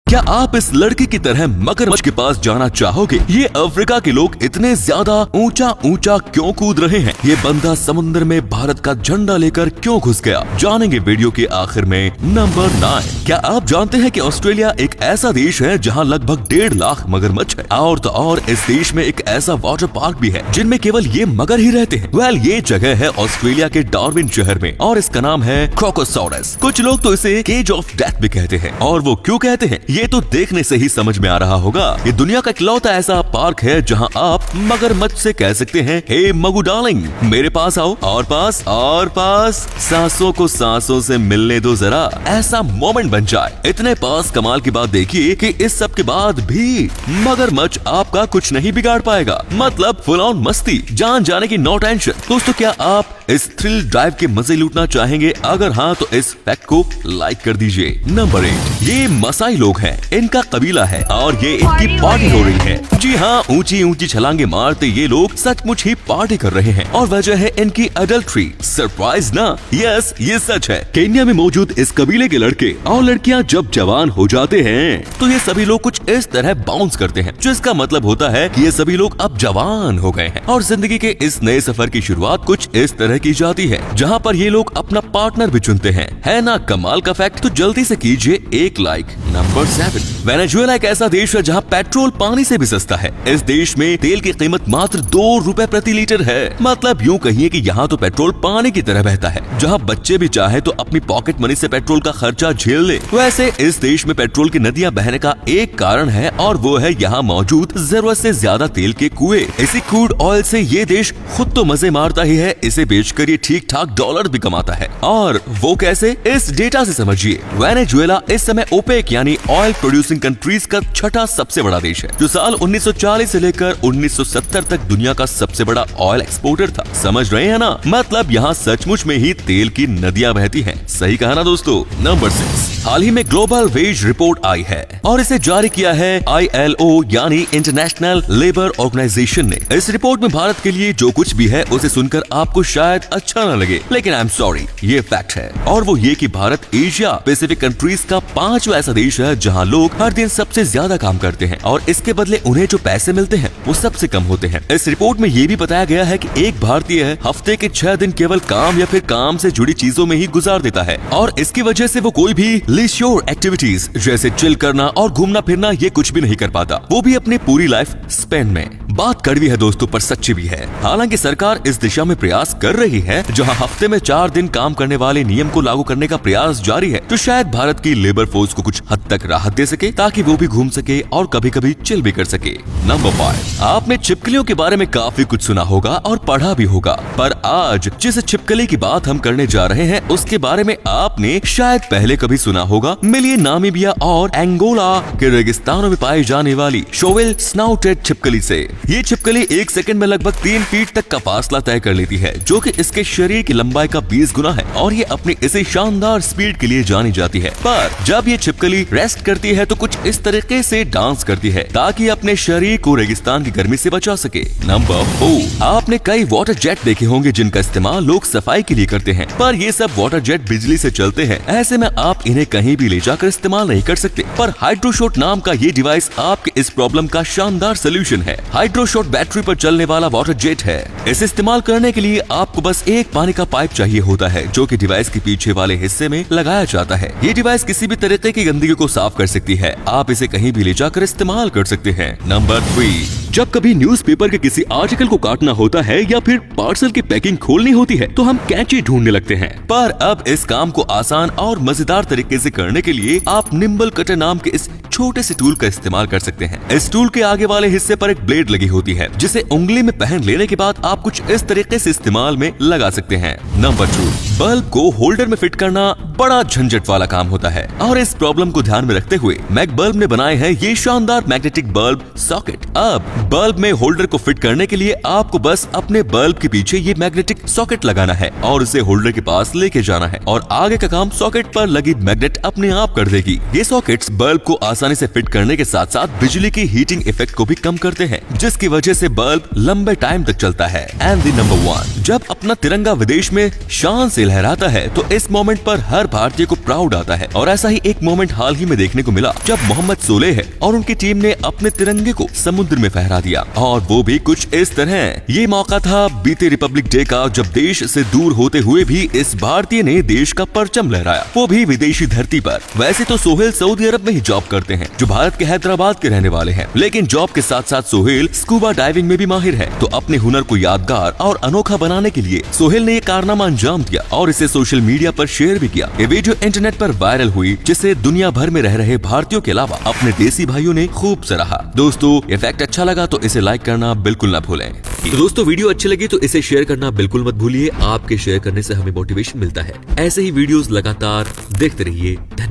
क्या आप इस लड़की की तरह मगरमच्छ के पास जाना चाहोगे? ये अफ्रीका के लोग इतने ज्यादा ऊंचा ऊंचा क्यों कूद रहे हैं? ये बंदा समुद्र में भारत का झंडा लेकर क्यों घुस गया? जानेंगे वीडियो के आखिर में। नंबर 9, क्या आप जानते हैं कि ऑस्ट्रेलिया एक ऐसा देश है जहां लगभग 1.5 लाख मगरमच्छ है? और तो और इस देश में एक ऐसा वाटर पार्क भी है जिनमें केवल ये मगर ही रहते हैं। वेल, ये जगह है ऑस्ट्रेलिया के डार्विन शहर में और इसका नाम है क्रोकोसॉरस। कुछ लोग तो इसे केज ऑफ डेथ भी कहते हैं। और वो क्यों कहते हैं ये तो देखने से ही समझ में आ रहा होगा। ये दुनिया का इकलौता ऐसा पार्क है जहां आप मगरमच्छ से कह सकते हैं, हे मगू डार्लिंग, मेरे पास आओ, और पास सांसों को सांसों से मिलने दो जरा, ऐसा मोमेंट बन जाए। इतने पास कमाल की बात देखिए कि इस सब के बाद भी मगरमच्छ आपका कुछ नहीं बिगाड़ पाएगा। मतलब फुल ऑन मस्ती, जान जाने की नो टेंशन। दोस्तों, क्या आप इस थ्रिल ड्राइव के मजे लूटना चाहेंगे? अगर हाँ तो इस फैक्ट को लाइक कर दीजिए। नंबर 8, ये मसाई लोग हैं, इनका कबीला है और ये इनकी पार्टी हो रही है। जी हाँ, ऊंची ऊंची छलांगे मारते ये लोग सचमुच ही पार्टी कर रहे हैं और वजह है इनकी अडल्ट्री। सरप्राइज ना? यस, ये सच है। केन्या में मौजूद इस कबीले के लड़के और लड़कियां जब जवान हो जाते हैं तो ये सभी लोग कुछ इस तरह बाउंस करते हैं, जिसका मतलब होता है कि ये सभी लोग अब जवान हो गए हैं और जिंदगी के इस नए सफर की शुरुआत कुछ इस तरह की जाती है जहाँ पर ये लोग अपना पार्टनर भी चुनते हैं। है ना कमाल का फैक्ट? तो जल्दी से कीजिए एक लाइक। नंबर 7, वेनेजुएला एक ऐसा देश है जहाँ पेट्रोल पानी से भी सस्ता है। इस देश में तेल की कीमत मात्र 2 रुपए प्रति लीटर है। मतलब यूँ कहिए कि यहाँ तो पेट्रोल पानी की तरह बहता है। जहाँ बच्चे भी चाहे तो अपनी पॉकेट मनी से पेट्रोल का खर्चा झेल ले। वैसे इस देश में पेट्रोल की नदियाँ बहने का एक कारण है और वो है यहाँ मौजूद जरूरत से ज्यादा तेल के कुएं। इसी क्रूड ऑयल से ये देश खुद तो मजे मारता ही है, इसे बेचकर ये ठीक ठाक डॉलर भी कमाता है। और वो कैसे? इस डेटा से समझिए। वेनेजुएला इस समय ओपेक यानी ऑयल प्रोड्यूसिंग कंट्रीज का छठा सबसे बड़ा देश है, जो साल 1940 से लेकर 1970 तक दुनिया का सबसे बड़ा ऑयल एक्सपोर्टर था। समझ रहे हैं ना? मतलब यहाँ सचमुच में ही तेल की नदियाँ बहती हैं। सही कहा ना दोस्तों। नंबर 6, हाल ही में ग्लोबल वेज रिपोर्ट आई है और इसे जारी किया है ILO यानी इंटरनेशनल लेबर ऑर्गेनाइजेशन ने। इस रिपोर्ट में भारत के लिए जो कुछ भी है उसे सुनकर आपको शायद अच्छा न लगे, लेकिन आई एम सॉरी, ये फैक्ट है। और वो ये कि भारत एशिया पैसिफिक कंट्रीज का 5वां ऐसा देश है जहां लोग हर दिन सबसे ज्यादा काम करते हैं और इसके बदले उन्हें जो पैसे मिलते हैं वो सबसे कम होते हैं। इस रिपोर्ट में ये भी बताया गया है कि एक भारतीय हफ्ते के 6 दिन केवल काम या फिर काम से जुड़ी चीजों में ही गुजार देता है और इसकी वजह से वो कोई भी लीजर एक्टिविटीज जैसे चिल करना और घूमना फिरना ये कुछ भी नहीं कर पाता, वो भी अपनी पूरी लाइफ स्पेन में। बात कड़वी है दोस्तों, पर सच्ची भी है। हालांकि सरकार इस दिशा में प्रयास कर रही है, जहां हफ्ते में 4 दिन काम करने वाले नियम को लागू करने का प्रयास जारी है, जो शायद भारत की लेबर फोर्स को कुछ हद तक राहत दे सके ताकि वो भी घूम सके और कभी कभी चिल भी कर सके। नंबर 5, आपने छिपकलियों के बारे में काफी कुछ सुना होगा और पढ़ा भी होगा, पर आज जिस छिपकली की बात हम करने जा रहे हैं उसके बारे में आपने शायद पहले कभी सुना होगा। मिलिए नामीबिया और एंगोला के रेगिस्तानों में पाई जाने वाली शोवेल स्नाउटेड छिपकली से। ये छिपकली 1 सेकंड में लगभग 3 फीट तक का फासला तय कर लेती है, जो कि इसके शरीर की लंबाई का 20 गुना है और ये अपनी इसी शानदार स्पीड के लिए जानी जाती है। पर जब ये छिपकली रेस्ट करती है तो कुछ इस तरीके से डांस करती है ताकि अपने शरीर को रेगिस्तान की गर्मी से बचा सके। नंबर 4, आपने कई वाटर जेट देखे होंगे जिनका इस्तेमाल लोग सफाई के लिए करते हैं, पर ये सब वाटर जेट बिजली से चलते हैं। ऐसे में आप इन्हें कहीं भी ले जाकर इस्तेमाल नहीं कर सकते, पर हाइड्रोशॉट नाम का ये डिवाइस आपके इस प्रॉब्लम का शानदार सोल्यूशन है। हाइड्रोशॉट बैटरी पर चलने वाला वाटर जेट है। इसे इस्तेमाल करने के लिए आपको बस एक पानी का पाइप चाहिए होता है, जो कि डिवाइस के पीछे वाले हिस्से में लगाया जाता है। ये डिवाइस किसी भी तरीके की गंदगी को साफ कर सकती है। आप इसे कहीं भी ले जाकर इस्तेमाल कर सकते हैं। नंबर 3, जब कभी न्यूज़पेपर के किसी आर्टिकल को काटना होता है या फिर पार्सल की पैकिंग खोलनी होती है तो हम कैंची ढूंढने लगते हैं, पर अब इस काम को आसान और मजेदार तरीके से करने के लिए आप निम्बल कटर नाम के इस छोटे से टूल का इस्तेमाल कर सकते हैं। इस टूल के आगे वाले हिस्से पर एक ब्लेड लगी होती है, जिसे उंगली में पहन लेने के बाद आप कुछ इस तरीके से इस्तेमाल में लगा सकते हैं। नंबर 2, बल्ब को होल्डर में फिट करना बड़ा झंझट वाला काम होता है और इस प्रॉब्लम को ध्यान में रखते हुए मैक बल्ब ने बनाए हैं ये शानदार मैग्नेटिक बल्ब सॉकेट। अब बल्ब में होल्डर को फिट करने के लिए आपको बस अपने बल्ब के पीछे ये मैग्नेटिक सॉकेट लगाना है और इसे होल्डर के पास लेके जाना है और आगे का काम सॉकेट पर लगी मैग्नेट अपने आप कर देगी। ये सॉकेट्स बल्ब को आसानी से फिट करने के साथ साथ बिजली की हीटिंग इफेक्ट को भी कम करते हैं, जिसकी वजह से बल्ब लंबे टाइम तक चलता है। एंड द नंबर 1, जब अपना तिरंगा विदेश में शान से लहराता है तो इस मोमेंट पर हर भारतीय को प्राउड आता है। और ऐसा ही एक मोमेंट हाल ही में देखने को मिला जब मोहम्मद सोलेह और उनकी टीम ने अपने तिरंगे को समुद्र में फहरा दिया, और वो भी कुछ इस तरह। ये मौका था बीते रिपब्लिक डे का, जब देश से दूर होते हुए भी इस भारतीय ने देश का परचम लहराया, वो भी विदेशी धरती पर। वैसे तो सोहेल सऊदी अरब में ही जॉब करते हैं, जो भारत के हैदराबाद के रहने वाले हैं, लेकिन जॉब के साथ साथ सोहेल स्कूबा डाइविंग में भी माहिर है। तो अपने हुनर को यादगार और अनोखा बनाने के लिए सोहेल ने ये कारनामा अंजाम दिया और इसे सोशल मीडिया पर शेयर भी किया। ये वीडियो इंटरनेट पर वायरल हुई, जिसे दुनिया भर में रह रहे भारतीयों के अलावा अपने देसी भाइयों ने खूब सराहा। दोस्तों, ये फैक्ट अच्छा लगा तो इसे लाइक करना बिल्कुल ना भूलें। तो दोस्तों, वीडियो अच्छी लगी तो इसे शेयर करना बिल्कुल मत भूलिए। आपके शेयर करने से हमें मोटिवेशन मिलता है। ऐसे ही वीडियोस लगातार देखते रहिए। धन्यवाद।